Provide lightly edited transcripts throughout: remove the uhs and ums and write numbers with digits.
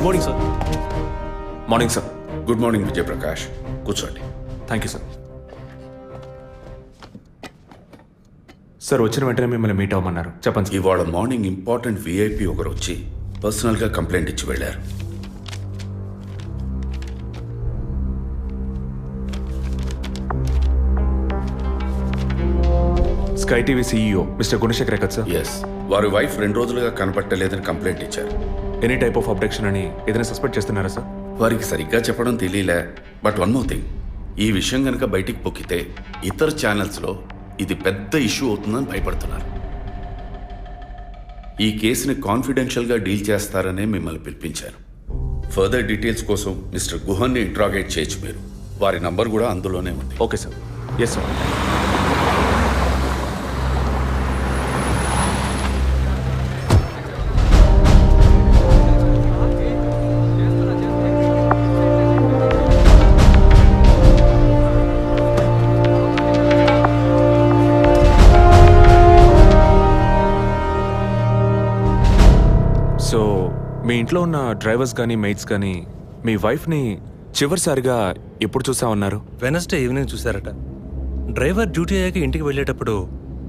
Morning sir. Morning sir. Good morning Vijayaprakash, కూర్చోండి. Thank you sir. Sir వచ్చిన వెంటనే మిమ్మల్ని మీట్ అవ్వమన్నారు, చెప్పండి. ఇవాళ మార్నింగ్ ఇంపార్టెంట్ విఐపి ఒకరు వచ్చి పర్సనల్గా కంప్లైంట్ ఇచ్చి వెళ్ళారు. Sky TV CEO mister Gunasekhar కదా సార్? ఎస్, వారి వైఫ్ 2 రోజులుగా కనపట్టలేదని కంప్లైంట్ ఇచ్చారు. ఎనీ టైప్ ఆఫ్ అబ్డక్షన్ అని ఏదైనా సస్పెక్ట్ చేస్తున్నారా సార్? వారికి సరిగ్గా చెప్పడం తెలియలే. బట్ వన్ మోర్ థింగ్, ఈ విషయం కనుక బయటికి పొక్కితే ఇతర ఛానల్స్లో ఇది పెద్ద ఇష్యూ అవుతుందని భయపడుతున్నారు. ఈ కేసుని కాన్ఫిడెన్షియల్గా డీల్ చేస్తారనే మిమ్మల్ని పిలిపించారు. ఫర్దర్ డీటెయిల్స్ కోసం మిస్టర్ గుహన్ని ఇంట్రాగేట్ చేయొచ్చు మీరు. వారి నంబర్ కూడా అందులోనే ఉంది. Okay sir. Yes sir. So మీ ఇంట్లో ఉన్న డ్రైవర్స్ కానీ మెయిట్స్ కానీ మీ వైఫ్ని చివరిసారిగా ఎప్పుడు చూసా ఉన్నారు? వెనస్డే ఈవినింగ్ చూశారట. డ్రైవర్ డ్యూటీ అయ్యాక ఇంటికి వెళ్ళేటప్పుడు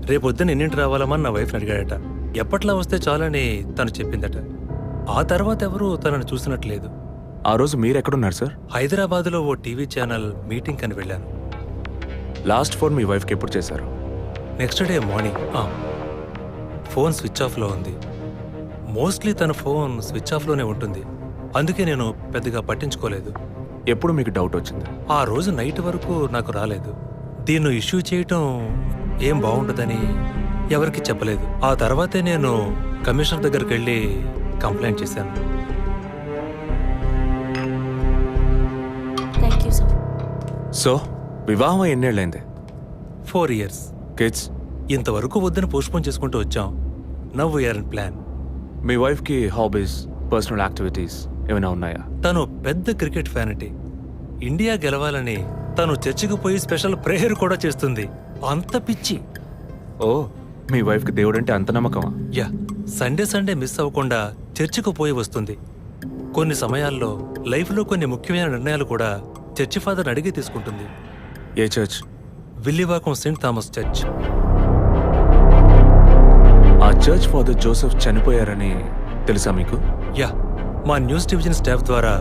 రేపొద్దున ఎన్నింటి రావాలమని నా వైఫ్ని అడిగాడట. ఎప్పట్లా వస్తే చాలని తను చెప్పిందట. ఆ తర్వాత ఎవరూ తనను చూసినట్లేదు. ఆ రోజు మీరు ఎక్కడున్నారు సార్? హైదరాబాద్లో ఓ టీవీ ఛానల్ మీటింగ్ అని వెళ్ళాను. లాస్ట్ ఫోన్ మీ వైఫ్కి ఎప్పుడు చేశారు? Next day morning. Phone switch ఆఫ్లో ఉంది. మోస్ట్లీ తన ఫోన్ స్విచ్ ఆఫ్లోనే ఉంటుంది. అందుకే నేను పెద్దగా పట్టించుకోలేదు. ఎప్పుడు మీకు డౌట్ వచ్చింది? ఆ రోజు నైట్ వరకు నాకు రాలేదు. దీన్ని ఇష్యూ చేయటం ఏం బాగుంటుందని ఎవరికి చెప్పలేదు. ఆ తర్వాతే నేను కమిషనర్ దగ్గరికి వెళ్ళి కంప్లైంట్ చేశాను. సో వివాహం ఎన్నేళ్ళైంది? 4 years. కిడ్స్? ఇంతవరకు వద్దని పోస్ట్పోన్ చేసుకుంటూ వచ్చాం. Now we are in plan. మీ వైఫ్కి హాబీస్, పర్సనల్ యాక్టివిటీస్ ఏమైనా ఉన్నాయా? తను పెద్ద క్రికెట్ ఫ్యానిటీ. ఇండియా గెలవాలని తను చర్చికి పోయి స్పెషల్ ప్రేయర్ కూడా చేస్తుంది. అంత పిచ్చి. ఓ, మీ వైఫ్కి దేవుడంటే అంత నమ్మకమా? యా, సండే మిస్ అవ్వకుండా చర్చికి పోయి వస్తుంది. కొన్ని సమయాల్లో లైఫ్లో కొన్ని ముఖ్యమైన నిర్ణయాలు కూడా చర్చి ఫాదర్ అడిగి తీసుకుంటుంది. ఏ church? Villivakkam saint Thomas church. ఆ చర్చ్ ఫాదర్ జోసెఫ్ చనిపోయారని తెలుసా మీకు? యా, మా న్యూస్ డివిజన్ స్టాఫ్ ద్వారా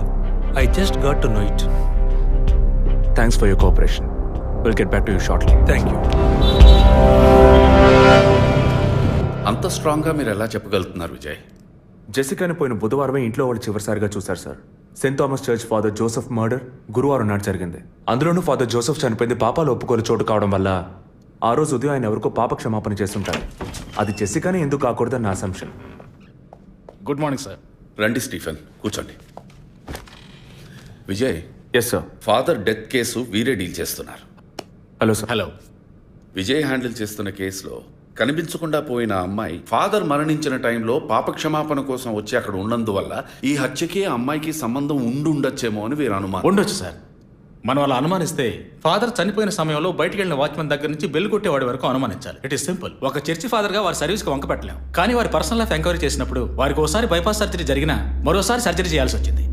I just got to know it. Thanks for your cooperation. Will get back to you shortly. Thank you. అంత స్ట్రాంగ్గా మీరు ఎలా చెప్పగలుగుతున్నారు విజయ్? జెసికాని పోయిన బుధవారమే ఇంట్లో వాళ్ళు చివరిసారిగా చూశారు sir. Saint Thomas church father Joseph murder గురువారం నాడు జరిగింది. అందులోనూ ఫాదర్ జోసెఫ్ చనిపోయింది పాపాలు ఒప్పుకోలు చోటు కావడం వల్ల ఆ రోజు ఉదయం ఆయన ఎవరికో పాప క్షమాపణ చేస్తుంటారు. అది జెసికాని ఎందుకు కాకూడదని నా అసంప్షన్. Good morning sir. రండి స్టీఫెన్, కూర్చోండి. Vijay. Yes sir. Father death case వీరే డీల్ చేస్తున్నారు. Hello sir. Hello. Vijay handle చేస్తున్న కేసులో కనిపించకుండా పోయిన అమ్మాయి ఫాదర్ మరణించిన టైంలో పాప క్షమాపణ కోసం వచ్చి అక్కడ ఉన్నందువల్ల ఈ హత్యకి ఆ అమ్మాయికి సంబంధం ఉండొచ్చేమో అని వీరు అనుమానం. ఉండొచ్చు సార్. మనం అలా అనుమానిస్తే ఫాదర్ చనిపోయిన సమయంలో బయటికి వెళ్ళిన వాచ్మెన్ దగ్గర నుంచి బెల్ కొట్టేవాడి వరకు అనుమానించాలి. It is simple. ఒక చర్చి ఫాదర్ గా వారి సర్వీస్కి వంక పెట్టలేం. కానీ వారి పర్సనల్ లైఫ్ ఎంక్వైరీ చేసినప్పుడు వారికి ఒకసారి బైపాస్ సర్జరీ జరిగినా మరోసారి సర్జరీ చేయాల్సి వచ్చింది.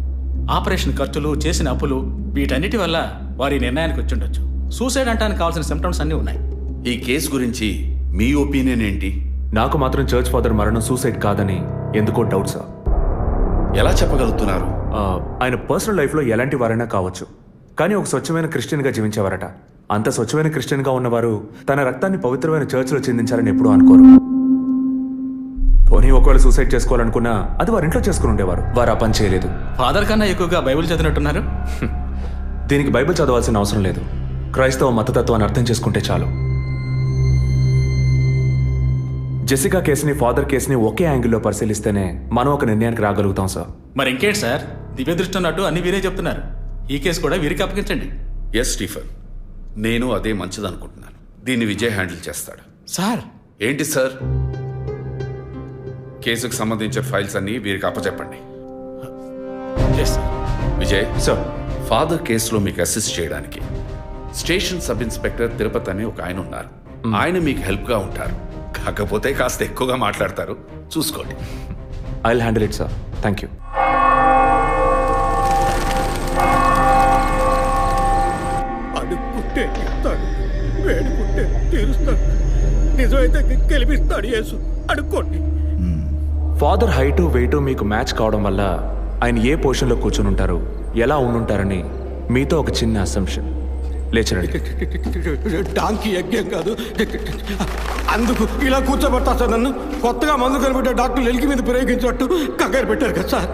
ఆపరేషన్ ఖర్చులు, చేసిన అప్పులు, వీటన్నిటి వల్ల వారి నిర్ణయానికి వచ్చి ఉండొచ్చు. సూసైడ్ అంటానికి కావాల్సిన సిమ్టమ్స్ అన్నీ ఉన్నాయి. ఈ కేసు గురించి మీ ఒపీనియన్ ఏంటి? నాకు మాత్రం చర్చ్ ఫాదర్ మరణం సూసైడ్ కాదని ఎందుకో డౌట్ సార్. ఎలా చెప్పగలుగుతున్నారు? ఆయన పర్సనల్ లైఫ్లో ఎలాంటి వారైనా కావచ్చు, కానీ ఒక స్వచ్ఛమైన క్రిస్టియన్గా జీవించేవారట. అంత స్వచ్ఛమైన క్రిస్టియన్గా ఉన్నవారు తన రక్తాన్ని పవిత్రమైన చర్చ్లో చెందించాలని ఎప్పుడూ అనుకోరు. పోనీ ఒకవేళ సూసైడ్ చేసుకోవాలనుకున్నా అది వారి ఇంట్లో చేసుకుని ఉండేవారు. వారు ఆ పని చేయలేదు. ఫాదర్ కన్నా ఎక్కువగా బైబిల్ చదివినట్టున్నారు. దీనికి బైబిల్ చదవాల్సిన అవసరం లేదు. క్రైస్తవ మతతత్వాన్ని అర్థం చేసుకుంటే చాలు. జెసికా కేసుని, ఫాదర్ కేసుని ఒకే యాంగిల్లో పరిశీలిస్తేనే మనం ఒక నిర్ణయానికి రాగలుగుతాం సార్. మరి ఇంకేంటి సార్, దివ్య దృష్టి ఉన్నట్టు అన్ని వీరే చెప్తున్నారు. ఈ కేసు కూడా వీరికి అప్పగించండి. ఎస్ స్టీఫెన్, నేను అదే మంచిదనుకుంటున్నాను. దీన్ని విజయ్ హ్యాండిల్ చేస్తాడు. సార్. ఏంటి సార్? కేసుకు సంబంధించిన ఫైల్స్ అన్ని వీరికి అప్పచెప్పండి. విజయ్ సార్, ఫాదర్ కేసులో మీకు అసిస్ట్ చేయడానికి స్టేషన్ సబ్ ఇన్స్పెక్టర్ తిరుపతి అని ఒక ఆయన ఉన్నారు. ఆయన మీకు హెల్ప్గా ఉంటారు. కాకపోతే కాస్త ఎక్కువగా మాట్లాడతారు, చూసుకోండి. I will handle it sir. Thank you. గెలిపిస్తాడు యేసు, అడుక్కోండి. ఫాదర్ హైటు వెయిటు మీకు మ్యాచ్ కావడం వల్ల ఆయన ఏ పొజిషన్లో కూర్చుని ఉంటారు, ఎలా ఉండుంటారని మీతో ఒక చిన్న అసంప్షన్. లేచరండి. డాంకీ యజ్ఞం కాదు, అందుకు ఇలా కూర్చోబెడతా సార్ నన్ను. కొత్తగా మందు కనిపెట్టే డాక్టర్లు ఎలికి మీద ప్రయోగించినట్టు కంగారు పెట్టారు కదా సార్.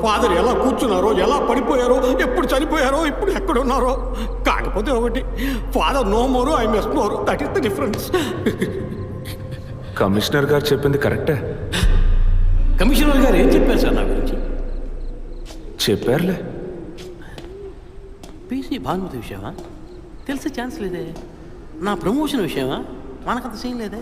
ఫాదర్ ఎలా కూర్చున్నారో, ఎలా పడిపోయారో, ఎప్పుడు చనిపోయారో, ఇప్పుడు ఎక్కడున్నారో. కాకపోతే ఒకటి, father no more, I mess more, that is the difference. Commissioner గారు చెప్పింది కరెక్టే. కమిషనర్ గారు ఏం చెప్పారు సార్ నా గురించి? చెప్పారులే. పీసీ భానుమతి విషయమా? తెలిసే ఛాన్స్ లేదే. నా ప్రమోషన్ విషయమా? మనకంత సీన్ లేదే.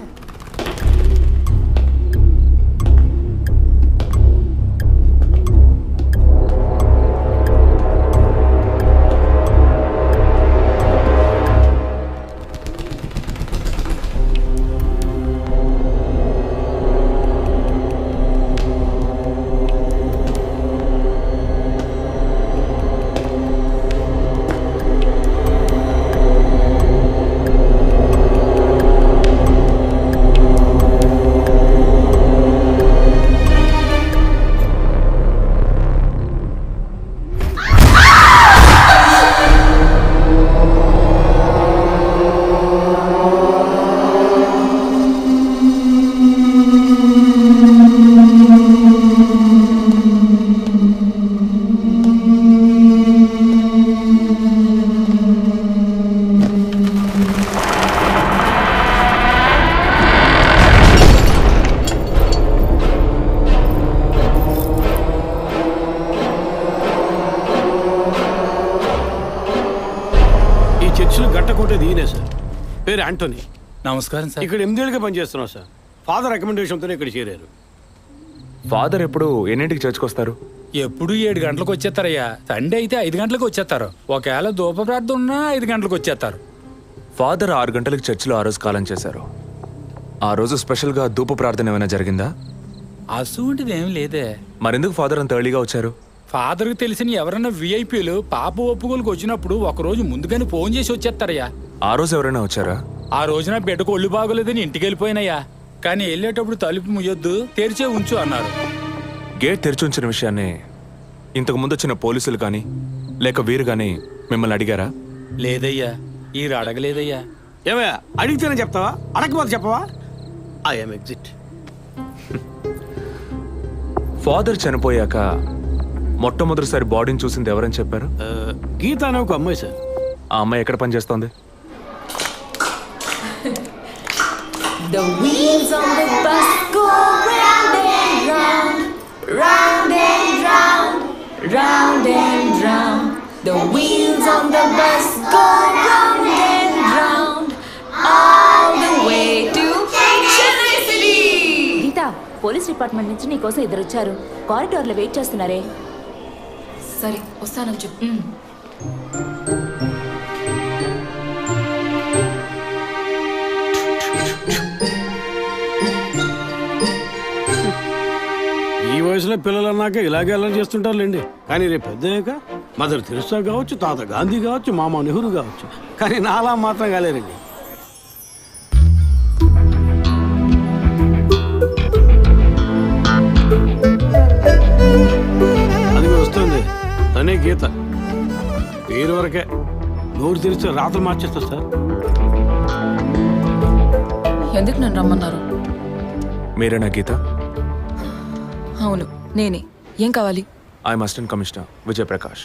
పేరు యాంటోనీ. నమస్కారం సార్. ఇక్కడ 8 ఏళ్ళుగా పనిచేస్తున్నాం సార్. ఫాదర్ రికమెండేషన్తోనే ఇక్కడ చేరారు. ఫాదర్ ఎప్పుడు ఎన్నింటికి చర్చ్కి వస్తారు? ఎప్పుడు 7 గంటలకు వచ్చేస్తారయ్యా. సండే అయితే 5 గంటలకు వచ్చేస్తారు. ఒకవేళ ధూప ప్రార్థన ఉన్నా 5 గంటలకు వచ్చేస్తారు. ఫాదర్ 6 గంటలకు చర్చిలో ఆ రోజు కాలం చేశారు. ఆ రోజు స్పెషల్గా ధూప ప్రార్థన ఏమైనా జరిగిందా? అసువంటిది ఏం లేదే. మరెందుకు ఫాదర్ అంత ఎర్లీగా వచ్చారు? ఫాదర్కి తెలిసిన ఎవరైనా విఐపీలు పాప ఒప్పుకోలకు వచ్చినప్పుడు ఒకరోజు ముందుగానే ఫోన్ చేసి వచ్చేస్తారయ్యా. ఆ రోజు ఎవరైనా వచ్చారా? ఆ రోజున బిడ్డకు ఒళ్ళు బాగోలేదని ఇంటికి వెళ్ళిపోయినయ్యా. కానీ వెళ్ళేటప్పుడు తలుపు ముయ్యొద్దు, తెరిచే ఉంచు అన్నారు. గేట్ తెరిచి ఉంచిన విషయాన్ని ఇంతకు ముందు వచ్చిన పోలీసులు కానీ లేక వీరు కానీ మిమ్మల్ని అడిగారా? లేదయ్యా, ఈ అడగలేదయ్యా. ఏమయ్యా, అడిగితేనే చెప్తావా, అడగకపోతే చెప్పవా? I'm exit. ఫాదర్ చనిపోయాక మొట్టమొదటిసారి బాడీని చూసింది ఎవరని చెప్పారు? గీత అనే ఒక అమ్మాయి సార్. ఆ అమ్మాయి ఎక్కడ పనిచేస్తోంది? The wheels on the bus go round and round, round and round, round and round. The wheels on the bus go round and round, all the way to Chennai City. Geetha, police department నుంచి నీకోసం ఇద్దరు వచ్చారు. కారిడార్లో wait చేస్తున్నారే. సరే, వస్తానని చెప్పు. ఈ వయసులో పిల్లలు అన్నాక ఇలాగే అల్లరి చేస్తుంటారులేండి. కానీ రేపు పెద్దయ్యాక మదర్ తెరిసా కావచ్చు, తాత గాంధీ కావచ్చు, మామ నెహ్రూ కావచ్చు, కానీ నాలా మాత్రం కాలేరండి. అది వస్తుంది, తనే గీత. పేరు వరకే, నోరు తెరిస్తే రాత్రి మార్చేస్తారు సార్. ఎందుకు నన్ను రమ్మన్నారు? మీరేనా గీత? అవును, నేనే. ఏం కావాలి? I'm assistant commissioner Vijay Prakash.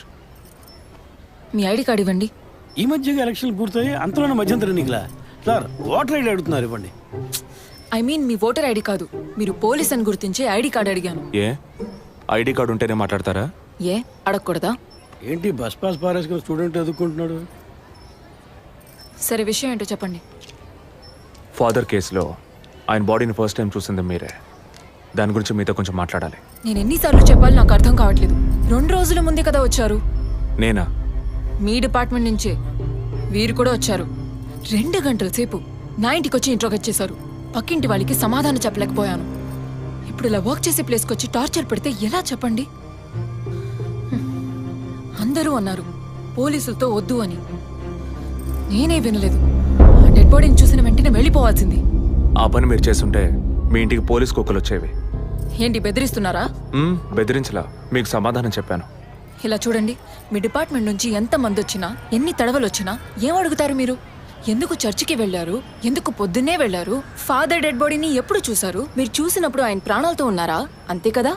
Me ID card ఇవ్వండి. ఈ మధ్యగా ఎలక్షన్లు పూర్తయి అంతలోనే మధ్యంతర ఎన్నికలా సార్? ఓటర్ ఐడి అడుగుతున్నారు, ఇవ్వండి. I mean me voter ID కాదు, మీరు పోలీస్ అని గుర్తించే ఐడి కార్డు అడిగాను. ఏ ఐడి కార్డు ఉంటేనే మాట్లాడతారా? ఏ అడగకూడదా? ఏంటి బస్ పాస్ పారేసుకుని స్టూడెంట్ ఎదుర్కొంటున్నాడు? సరే, విషయం ఏంటో చెప్పండి. ఫాదర్ కేసులో ఆయన బాడీని ఫస్ట్ టైం చూసింది మీరే. దాని గురించి మీతో కొంచెం మాట్లాడాలి. నేను ఎన్నిసార్లు చెప్పాలి, నాకు అర్థం కావట్లేదు. 2 రోజుల ముందే కదా వచ్చారు. నేనా? మీ డిపార్ట్మెంట్ నుంచే వీరు కూడా వచ్చారు. 2 గంటల సేపు నా ఇంటికి వచ్చి ఇంట్రోగేట్ చేశారు. పక్కింటి వాళ్ళకి సమాధానం చెప్పలేకపోయాను. ఇప్పుడు ఇలా వర్క్ చేసే ప్లేస్కి వచ్చి టార్చర్ పెడితే ఎలా చెప్పండి? అందరూ అన్నారు పోలీసులతో వద్దు అని. నేనే వినలేదు. ఆ డెడ్ బాడీని చూసిన వెంటనే వెళ్ళిపోవాల్సింది. ఆ పని మీరు చేస్తుంటే మీ ఇంటికి పోలీస్ కుక్కలు వచ్చేవి. ఏంటి బెదిరిస్తున్నారా? బెదిరించలా, మీకు సమాధానం చెప్పాను. ఇలా చూడండి, మీ డిపార్ట్మెంట్ నుంచి ఎంత మంది వచ్చినా, ఎన్ని తడవలు వచ్చినా ఏం అడుగుతారు మీరు? ఎందుకు చర్చికి వెళ్ళారు? ఎందుకు పొద్దున్నే వెళ్ళారు? ఫాదర్ డెడ్ బాడీని ఎప్పుడు చూసారు? మీరు చూసినప్పుడు ఆయన ప్రాణాలతో ఉన్నారా? అంతే కదా.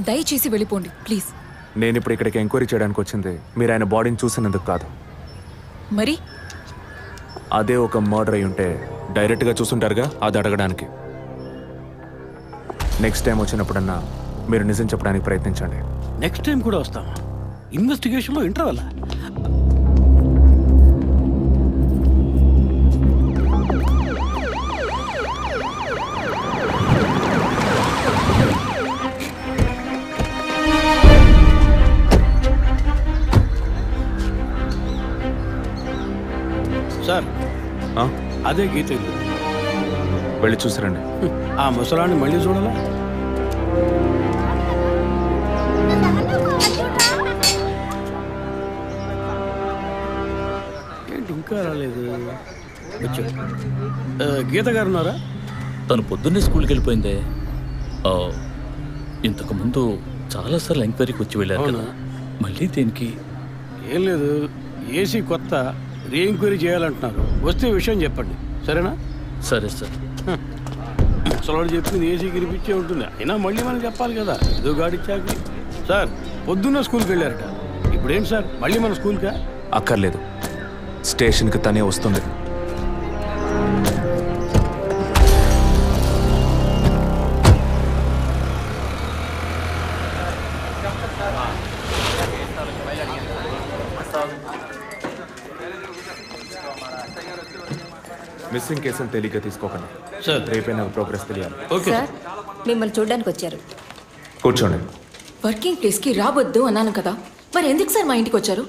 దయచేసి వెళ్ళిపోండి ప్లీజ్. నేను ఇప్పుడు ఇక్కడికి ఎంక్వైరీ చేయడానికి వచ్చింది మీరు ఆయన బాడీని చూసినందుకు కాదు. మరి అదే ఒక మర్డర్ అయి ఉంటే డైరెక్ట్గా చూసుంటారుగా, అది అడగడానికి. నెక్స్ట్ టైం వచ్చినప్పుడన్నా మీరు నిజం చెప్పడానికి ప్రయత్నించండి. నెక్స్ట్ టైం కూడా వస్తాం. ఇన్వెస్టిగేషన్లో ఇంటర్వల్. సార్, అదే గీత ఇల్లు. వెళ్ళి చూసిరండి. ఆ ముసలాన్ని మళ్ళీ చూడాలా? ఏంటి ఇంకా రాలేదు? వచ్చా. గీత గారు ఉన్నారా? తను పొద్దున్నే స్కూల్కి వెళ్ళిపోయిందే. ఇంతకుముందు చాలాసార్లు ఎంక్వైరీకి వచ్చి వెళ్ళారు కదా, మళ్ళీ దేనికి? ఏం లేదు, ఏసీ కొత్త, రీ ఎంక్వైరీ చేయాలంటున్నారు. వస్తే విషయం చెప్పండి, సరేనా? సరే సార్. ముసలాడు చెప్పింది ఏసీ గిరిపించే ఉంటుంది. అయినా మళ్ళీ మనం చెప్పాలి కదా, ఏదో గాడిచ్చాక. సార్, పొద్దున్న స్కూల్కి వెళ్ళారట. ఇప్పుడేంటి సార్, మళ్ళీ మన స్కూల్కా? అక్కర్లేదు, స్టేషన్కి తనే వస్తుంది. మిస్సింగ్ కేసును తేలిగ్గా తీసుకోకండి సార్. రేపే నాకు ప్రోగ్రెస్ తెలియాలి. సార్, మిమ్మల్ని చూడడానికి వచ్చారు. కూర్చోండి. వర్కింగ్ ప్లేస్కి రావద్దు అన్నాను కదా, మరి ఎందుకు సార్ మా ఇంటికి వచ్చారు?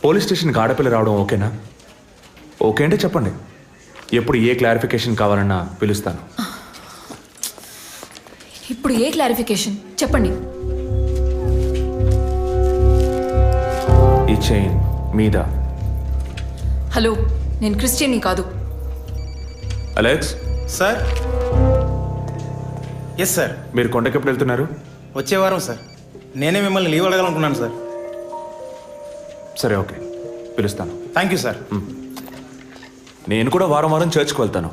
పోలీస్ స్టేషన్కి ఆడపిల్ల రావడం ఓకేనా? ఓకే అంటే చెప్పండి, ఎప్పుడు ఏ క్లారిఫికేషన్ కావాలన్నా పిలుస్తాను. ఇప్పుడు ఏ క్లారిఫికేషన్ చెప్పండి. ఈ చైన్ మీద. హలో, నేను క్రిస్టియన్ని కాదు. Alex sir. Yes sir. మీరు కొండకి ఎప్పుడు వెళ్తున్నారు? వచ్చే వారం సార్. నేనే మిమ్మల్ని లీవ్ అడగాలనుకున్నాను సార్. సరే, ఓకే, పిలుస్తాను. Thank you sir. నేను కూడా వారం వారం చర్చ్కి వెళ్తాను.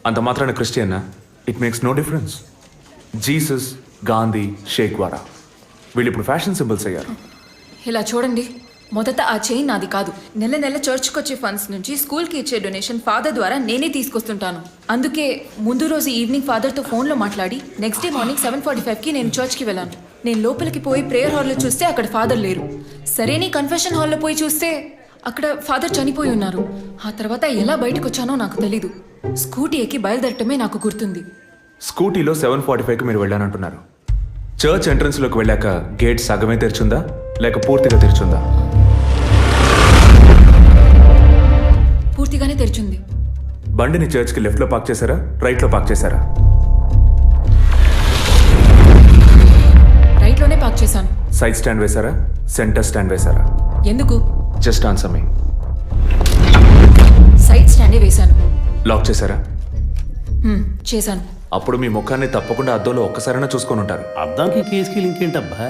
అంత మాత్రాన క్రిస్టియన్నా? It makes no difference. Jesus, Gandhi, షేక్ వారా వీళ్ళు ఇప్పుడు ఫ్యాషన్ సింబల్స్ అయ్యారు. ఇలా చూడండి, మొదట ఆ చైన్ నాది కాదు. నెల నెల చర్చ్కి వచ్చే ఫండ్స్ నుంచి స్కూల్కి ఇచ్చే డొనేషన్ ఫాదర్ ద్వారా నేనే తీసుకొస్తుంటాను. అందుకే ముందు రోజు ఈవినింగ్ ఫాదర్తో ఫోన్లో మాట్లాడి నెక్స్ట్ డే మార్నింగ్ 7:45కి నేను చర్చ్కి వెళ్ళాను. నేను లోపలికి పోయి ప్రేయర్ హాల్లో చూస్తే అక్కడ ఫాదర్ లేరు. సరేని కన్ఫెషన్ హాల్లో పోయి చూస్తే అక్కడ ఫాదర్ చనిపోయి ఉన్నారు. ఆ తర్వాత ఎలా బయటకు వచ్చానో నాకు తెలీదు. స్కూటీ ఎక్కి బయలుదేరటమే నాకు గుర్తుంది. స్కూటీలో 7:45కి మీరు వెళ్ళానంటున్నారు. చర్చ్ ఎంట్రన్స్లోకి వెళ్ళాక గేట్ సగమే తెరిచుందా లేక పూర్తిగా తెరిచుందా? పూర్తిగానే తెరిచింది. బండిని చర్చ్కి లెఫ్ట్లో పార్క్ చేశారా, రైట్లో పార్క్ చేశారా? రైట్లోనే పార్క్ చేశాను. సైడ్ స్టాండ్ వేశారా, సెంటర్ స్టాండ్ వేశారా? ఎందుకు? జస్ట్ ఆన్సర్ మీ. సైడ్ స్టాండే వేశాను. లాక్ చేశారా? చేశాను. అప్పుడు మీ ముఖాన్ని తప్పకుండా అద్దంలో ఒక్కసారైనా చూసుకొని ఉంటారు. అద్దానికి కేసుకి లింక్ ఏంటబ్బా?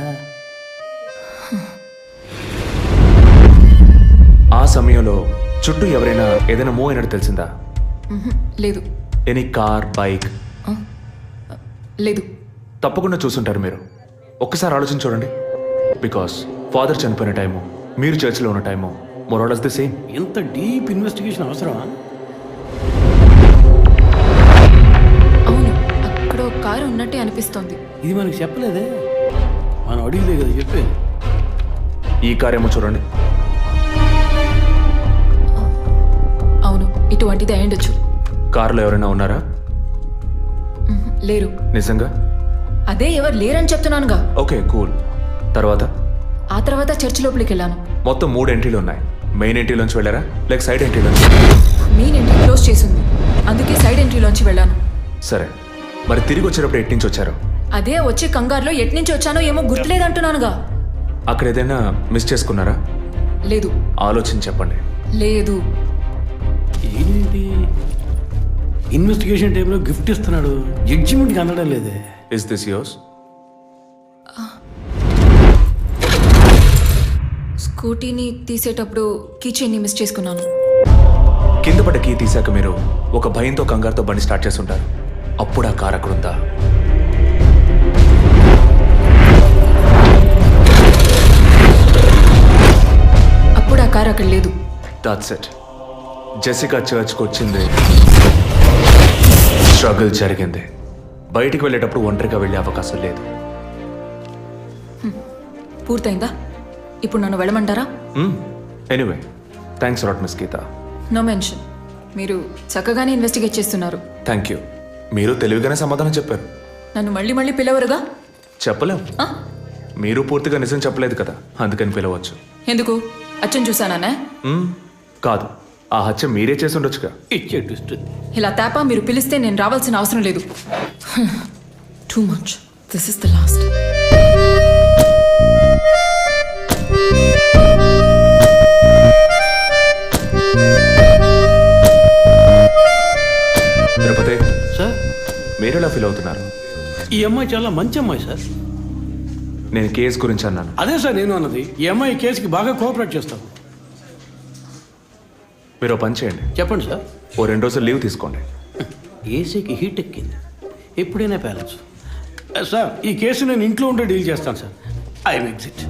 ఆ సమయంలో చుట్టూ ఎవరైనా ఏదైనా మూవ్ అయినట్టు తెలిసిందా? లేదు. Any car, bike? లేదు. తప్పకుండా చూసుంటారు మీరు. ఒక్కసారి ఆలోచించి చూడండి. బికాస్ ఫాదర్ చనిపోయిన టైము, మీరు చర్చిలో ఉన్న టైము మోరాలస్ ది సేమ్. ఎంత డీప్ ఇన్వెస్టిగేషన్ అవసరమా? అవును, అక్కడ ఒక కారు ఉన్నట్టే అనిపిస్తోంది. ఇది మనకి చెప్పలేదే, మనం అడిగితే కదా చెప్పేది. ఈ కార్ ఏమో చూడండి. అవును, ఇటువంటిది అయ్యుండొచ్చు. కారులో ఎవరైనా ఉన్నారా? లేరు. నిజంగా? అదే ఎవరు లేరని చెప్తున్నానుగా. Okay, cool. తర్వాత? ఆ తర్వాత చర్చి లోపలికి వెళ్ళాను. మొత్తం 3 ఎంట్రీలు ఉన్నాయి. మెయిన్ ఎంట్రీలోంచి వెళ్ళారా లేక సైడ్ ఎంట్రీలోంచి? మెయిన్ ఎంట్రీ క్లోజ్ చేసింది, అందుకే సైడ్ ఎంట్రీలోంచి వెళ్ళాను. సరే, మరి తిరిగి వచ్చేటప్పుడు ఎటు నుంచి వచ్చారు? అదే వచ్చే కంగారులో ఎట్నుంచి వచ్చానో ఏమో గుర్తులేదంటున్నానుగా. అక్కడ ఏదైనా మిస్ చేసుకున్నారా? లేదు. ఆలోచించి చెప్పండి. లేదు. ఏంటి ఇన్వెస్టిగేషన్ టైంలో గిఫ్ట్ ఇస్తున్నాడు, జడ్జిమెంట్కి అందడం లేదే. Is this yours? స్కూటీని తీసేటప్పుడు కీచైన్ని మిస్ చేసుకున్నాను. కింద పడ్డ కీ తీశాక మీరు ఒక భయంతో కంగారుతో బండి స్టార్ట్ చేస్తుంటారు. అప్పుడు ఆ కార్ అక్కడ ఉందా? అప్పుడు ఆ కార్ అక్కడ లేదు. That's it. జెసికా చర్చ్కి వచ్చింది, స్ట్రగుల్ జరిగింది. బయటికి వెళ్ళేటప్పుడు ఒంటరిగా వెళ్ళే అవకాశం లేదు. పూర్తయిందా? ఇప్పుడు నన్ను వెళ్ళమంటారా? Anyway, thanks lot miss Geetha. No mention. మీరు చక్కగానే ఇన్వెస్టిగేట్ చేస్తున్నారు. Thank you. మీరు తెలివిగానే సమాధానం చెప్పారు. నన్ను మళ్ళీ మళ్ళీ పిలవరుగా? చెప్పలేం. మీరు పూర్తిగా నిజం చెప్పలేదు కదా, అందుకని పిలవచ్చు. ఎందుకు? అచ్చం చూసానా? కాదు, ఆ హత్య మీరే చేసి ఉండొచ్చుగా. ఇచ్చే ట్విస్ట్. ఇలా తేపా మీరు పిలిస్తే నేను రావాల్సిన అవసరం లేదు. Too much. This is the last. Tirupati sir, మీరు ఎలా ఫీల్ అవుతున్నారు? ఈ అమ్మాయి చాలా మంచి అమ్మాయి సార్. నేను కేసు గురించి అన్నాను. అదే సార్ నేను అన్నది. ఈ అమ్మాయి కేసుకి బాగా కోఆపరేట్ చేస్తాం. మీరు ఓ పని చేయండి. చెప్పండి సార్. ఓ 2 రోజులు లీవ్ తీసుకోండి. ఏసీకి హీట్ ఎక్కింది, ఎప్పుడైనా ప్యాలెన్స్. సార్, ఈ కేసు నేను ఇంట్లో ఉండే డీల్ చేస్తాను సార్. I'm exit.